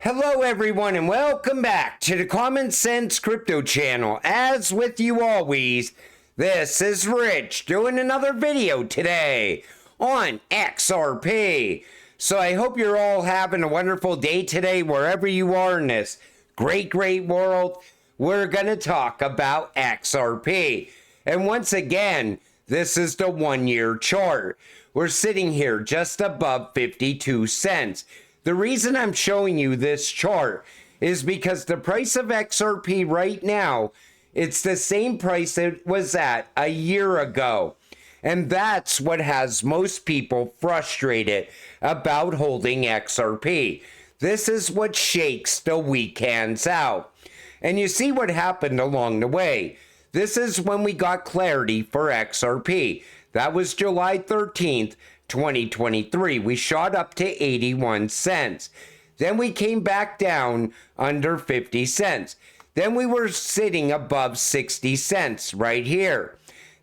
Hello everyone and welcome back to the Common Sense Crypto channel. As with you always, this is Rich doing another video today on XRP. So I hope you're all having a wonderful day today wherever you are in this great world. We're going to talk about XRP. And once again, this is the 1 year chart. We're sitting here just above 52 cents. The reason I'm showing you this chart is because the price of XRP right now, it's the same price it was at a year ago. And that's what has most people frustrated about holding XRP. This is what shakes the weak hands out. And you see what happened along the way. This is when we got clarity for XRP. That was July 13th. 2023, we shot up to 81 cents. Then we came back down under 50 cents. Then we were sitting above 60 cents right here.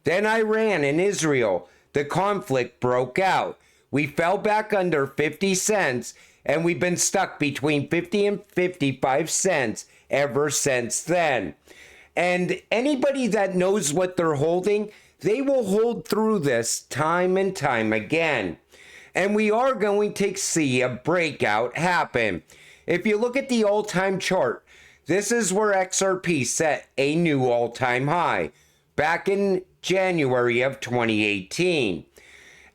Then Iran and Israel, the conflict broke out. We fell back under 50 cents and we've been stuck between 50 and 55 cents ever since then. And anybody that knows what they're holding, they will hold through this time and time again. And we are going to see a breakout happen. If you look at the all-time chart, this is where XRP set a new all-time high back in January of 2018.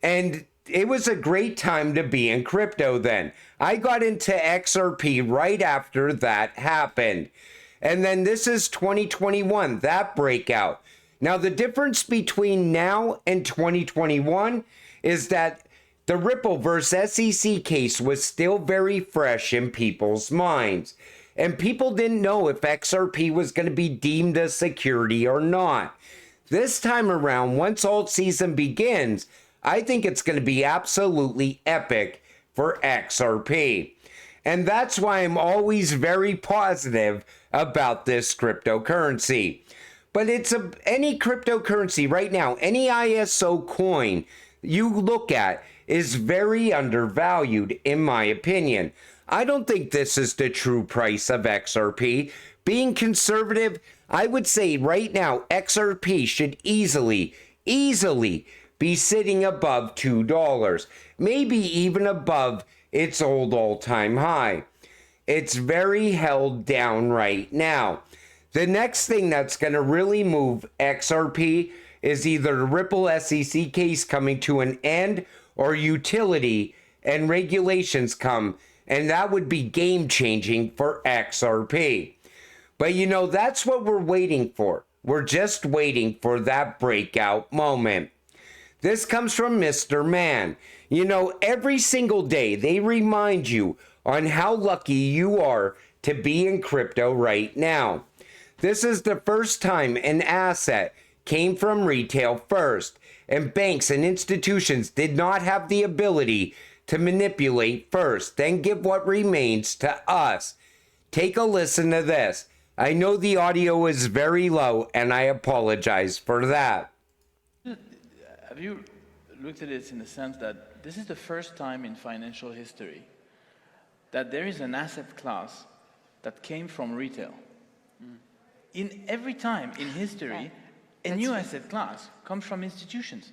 And it was a great time to be in crypto then. I got into XRP right after that happened. And then this is 2021, that breakout. Now, the difference between now and 2021 is that the Ripple versus SEC case was still very fresh in people's minds. And people didn't know if XRP was going to be deemed a security or not. This time around, once alt season begins, I think it's going to be absolutely epic for XRP. And that's why I'm always very positive about this cryptocurrency. But it's any cryptocurrency right now, any ISO coin you look at is very undervalued in my opinion. I don't think this is the true price of XRP. Being conservative, I would say right now XRP should easily be sitting above $2, maybe even above its old all-time high. It's very held down right now. The next thing that's going to really move XRP is either the Ripple SEC case coming to an end or utility and regulations come, and that would be game changing for XRP. But you know, that's what we're waiting for. We're just waiting for that breakout moment. This comes from Mr. Man. You know, every single day they remind you on how lucky you are to be in crypto right now. This is the first time an asset came from retail first, and banks and institutions did not have the ability to manipulate first, then give what remains to us. Take a listen to this. I know the audio is very low, and I apologize for that. Have you looked at it in the sense that this is the first time in financial history that there is an asset class that came from retail? In every time in history, a new asset class comes from institutions.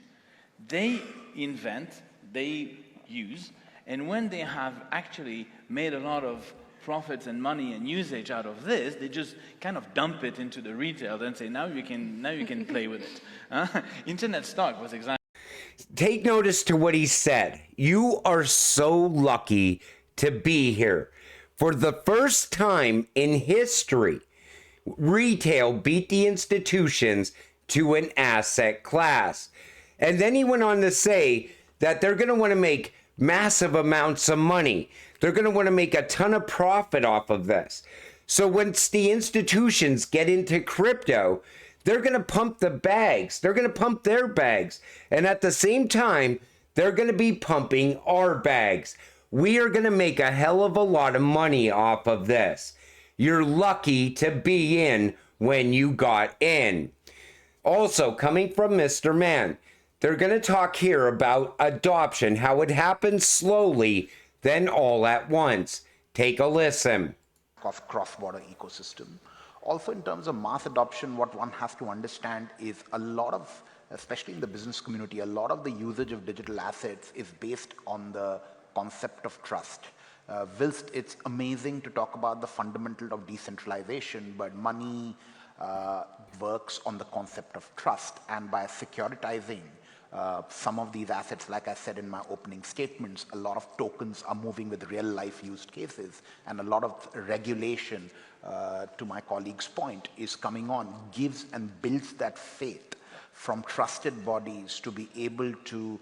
They invent, they use, and when they have actually made a lot of profits and money and usage out of this, they just kind of dump it into the retail and say, now you can play with it. Internet stock was exactly. Take notice to what he said. You are so lucky to be here. For the first time in history, retail beat the institutions to an asset class. And then he went on to say that they're going to want to make massive amounts of money. They're going to want to make a ton of profit off of this. So once the institutions get into crypto, they're going to pump the bags. They're going to pump their bags. And at the same time, they're going to be pumping our bags. We are going to make a hell of a lot of money off of this. You're lucky to be in when you got in. Also, coming from Mr. Man, they're going to talk here about adoption, how it happens slowly, then all at once. Take a listen. Of cross-border ecosystem. Also, in terms of mass adoption, what one has to understand is a lot of, especially in the business community, a lot of the usage of digital assets is based on the concept of trust. Whilst it's amazing to talk about the fundamental of decentralization, but money works on the concept of trust, and by securitizing some of these assets, like I said in my opening statements, a lot of tokens are moving with real life use cases, and a lot of regulation, to my colleague's point, is coming on, gives and builds that faith from trusted bodies to be able to,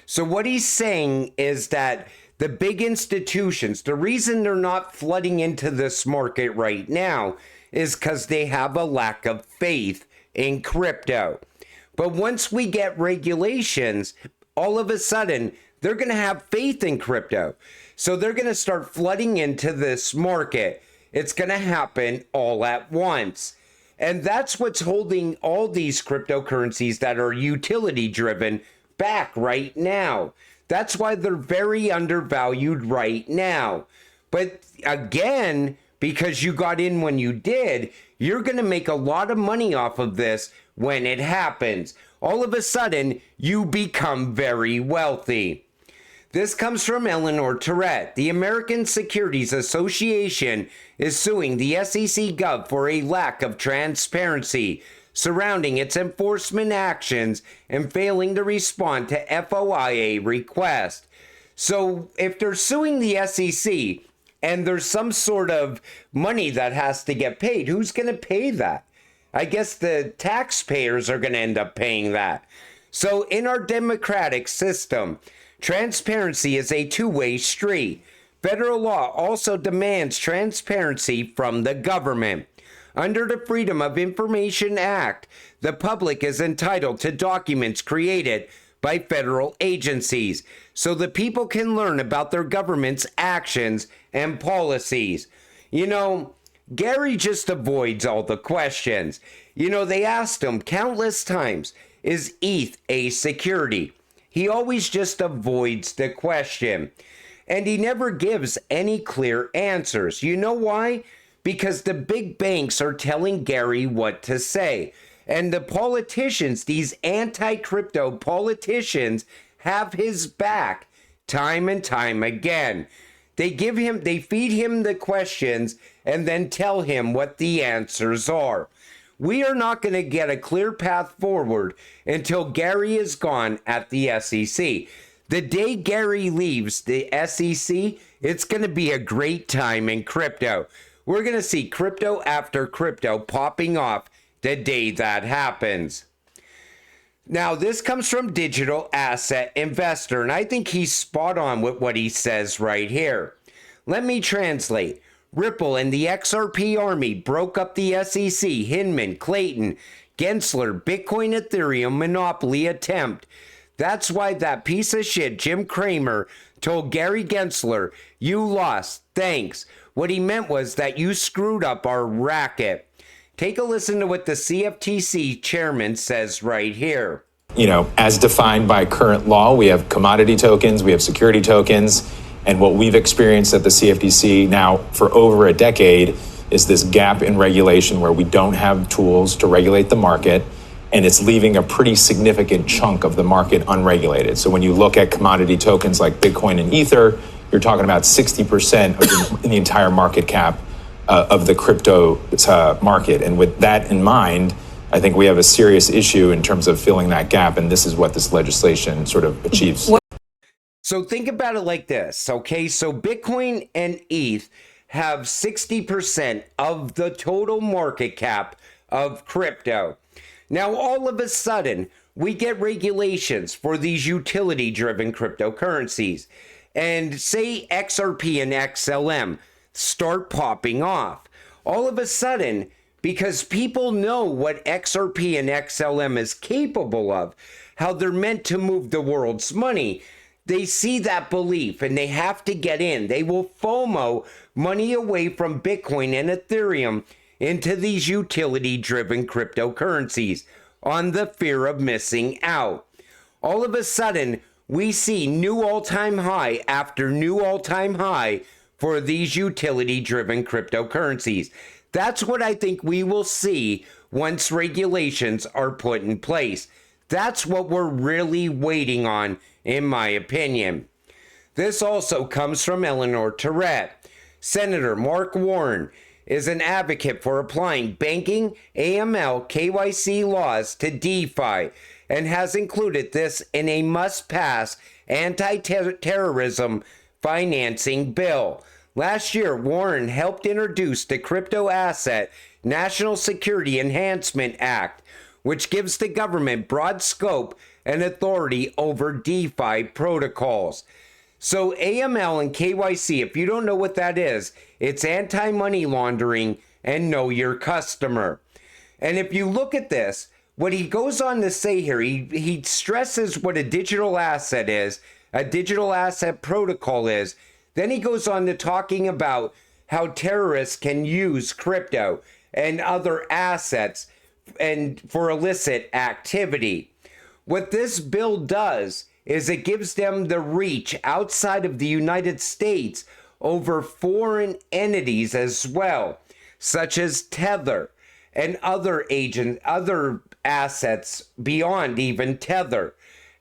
So what he's saying is that the big institutions, the reason they're not flooding into this market right now is because they have a lack of faith in crypto. But once we get regulations, all of a sudden, they're going to have faith in crypto. So they're going to start flooding into this market. It's going to happen all at once. And that's what's holding all these cryptocurrencies that are utility driven back right now. That's why they're very undervalued right now. But again, because you got in when you did, you're going to make a lot of money off of this when it happens. All of a sudden, you become very wealthy. This comes from Eleanor Tourette. The American Securities Association is suing the SEC Gov for a lack of transparency surrounding its enforcement actions and failing to respond to FOIA requests. So if they're suing the SEC and there's some sort of money that has to get paid, who's going to pay that? I guess the taxpayers are going to end up paying that. So in our democratic system, transparency is a two-way street. Federal law also demands transparency from the government. Under the Freedom of Information Act, the public is entitled to documents created by federal agencies so the people can learn about their government's actions and policies. You know, Gary just avoids all the questions. You know, they asked him countless times, is ETH a security? He always just avoids the question. And he never gives any clear answers. You know why? Because the big banks are telling Gary what to say. And the politicians, these anti-crypto politicians, have his back time and time again. They feed him the questions and then tell him what the answers are. We are not going to get a clear path forward until Gary is gone at the SEC. The day Gary leaves the SEC, it's going to be a great time in crypto. We're going to see crypto after crypto popping off the day that happens. Now, this comes from Digital Asset Investor, and I think he's spot on with what he says right here. Let me translate. Ripple and the XRP army broke up the SEC, Hinman, Clayton, Gensler, Bitcoin, Ethereum monopoly attempt. That's why that piece of shit, Jim Cramer, told Gary Gensler, you lost, thanks. What he meant was that you screwed up our racket. Take a listen to what the CFTC chairman says right here. You know, as defined by current law, we have commodity tokens, we have security tokens, and what we've experienced at the CFTC now for over a decade is this gap in regulation where we don't have tools to regulate the market, and it's leaving a pretty significant chunk of the market unregulated. So when you look at commodity tokens like Bitcoin and Ether, you're talking about 60% of the entire market cap of the crypto market. And with that in mind, I think we have a serious issue in terms of filling that gap, and this is what this legislation sort of achieves. So think about it like this, okay? So Bitcoin and ETH have 60% of the total market cap of crypto. Now, all of a sudden, we get regulations for these utility-driven cryptocurrencies. And say XRP and XLM start popping off. All of a sudden, because people know what XRP and XLM is capable of, how they're meant to move the world's money, they see that belief and they have to get in. They will FOMO money away from Bitcoin and Ethereum into these utility-driven cryptocurrencies on the fear of missing out. All of a sudden, we see new all-time high after new all-time high for these utility-driven cryptocurrencies. That's what I think we will see once regulations are put in place. That's what we're really waiting on, in my opinion. This also comes from Eleanor Tourette. Senator Mark Warren is an advocate for applying banking, AML, KYC laws to DeFi and has included this in a must-pass anti-terrorism financing bill. Last year, Warren helped introduce the Crypto Asset National Security Enhancement Act, which gives the government broad scope and authority over DeFi protocols. So AML and KYC, if you don't know what that is, it's anti-money laundering and know your customer. And if you look at this, what he goes on to say here, he stresses what a digital asset is, a digital asset protocol is. Then he goes on to talking about how terrorists can use crypto and other assets and for illicit activity. What this bill does is it gives them the reach outside of the United States over foreign entities as well, such as Tether and other assets beyond even Tether.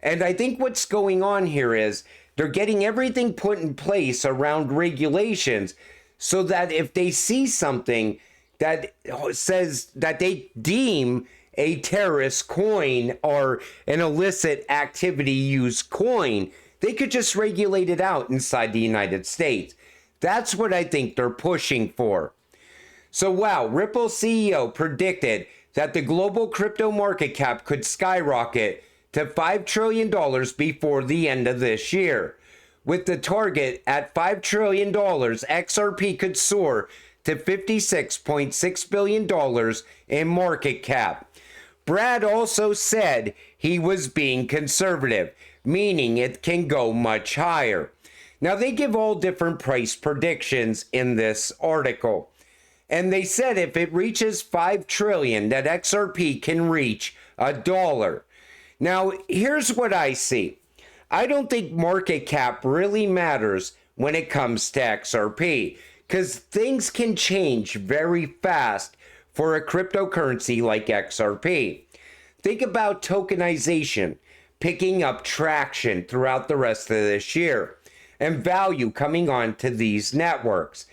And I think what's going on here is they're getting everything put in place around regulations so that if they see something that says that they deem a terrorist coin or an illicit activity used coin, they could just regulate it out inside the United States. That's what I think they're pushing for. So wow, Ripple CEO predicted that the global crypto market cap could skyrocket to $5 trillion before the end of this year. With the target at $5 trillion, XRP could soar to $56.6 billion in market cap. Brad also said he was being conservative, meaning it can go much higher. Now, they give all different price predictions in this article. And they said if it reaches $5 trillion, that XRP can reach $1. Now, here's what I see. I don't think market cap really matters when it comes to XRP, because things can change very fast for a cryptocurrency like XRP. Think about tokenization picking up traction throughout the rest of this year and value coming on to these networks.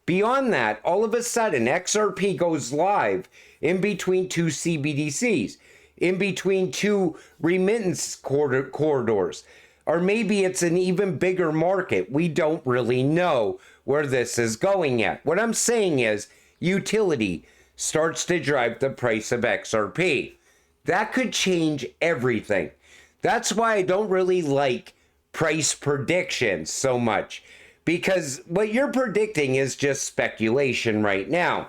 Beyond that, all of a sudden, XRP goes live in between two CBDCs, in between two remittance corridors, or maybe it's an even bigger market. We don't really know where this is going at. What I'm saying is utility starts to drive the price of XRP. That could change everything. That's why I don't really like price predictions so much, because what you're predicting is just speculation right now.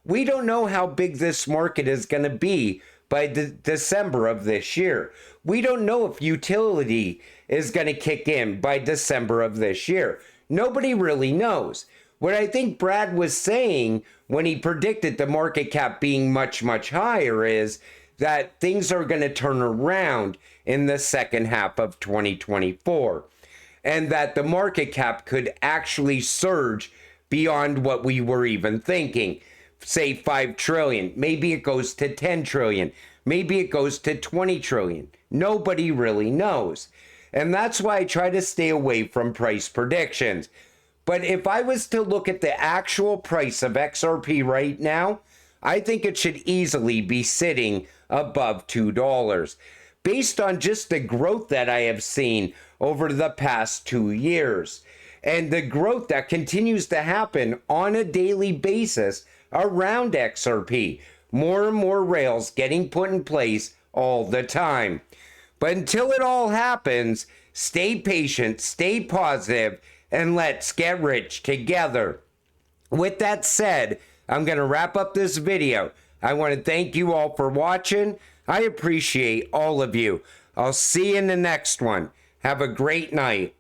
We don't know how big this market is going to be by December of this year. We don't know if utility is going to kick in by December of this year. Nobody really knows. What I think Brad was saying when he predicted the market cap being much, much higher is that things are going to turn around in the second half of 2024, and that the market cap could actually surge beyond what we were even thinking. Say 5 trillion, maybe it goes to 10 trillion, maybe it goes to 20 trillion. Nobody really knows. And that's why I try to stay away from price predictions. But if I was to look at the actual price of XRP right now, I think it should easily be sitting above $2, based on just the growth that I have seen over the past 2 years, and the growth that continues to happen on a daily basis around XRP. More and more rails getting put in place all the time. But until it all happens, stay patient, stay positive, and let's get rich together. With that said, I'm going to wrap up this video. I want to thank you all for watching. I appreciate all of you. I'll see you in the next one. Have a great night.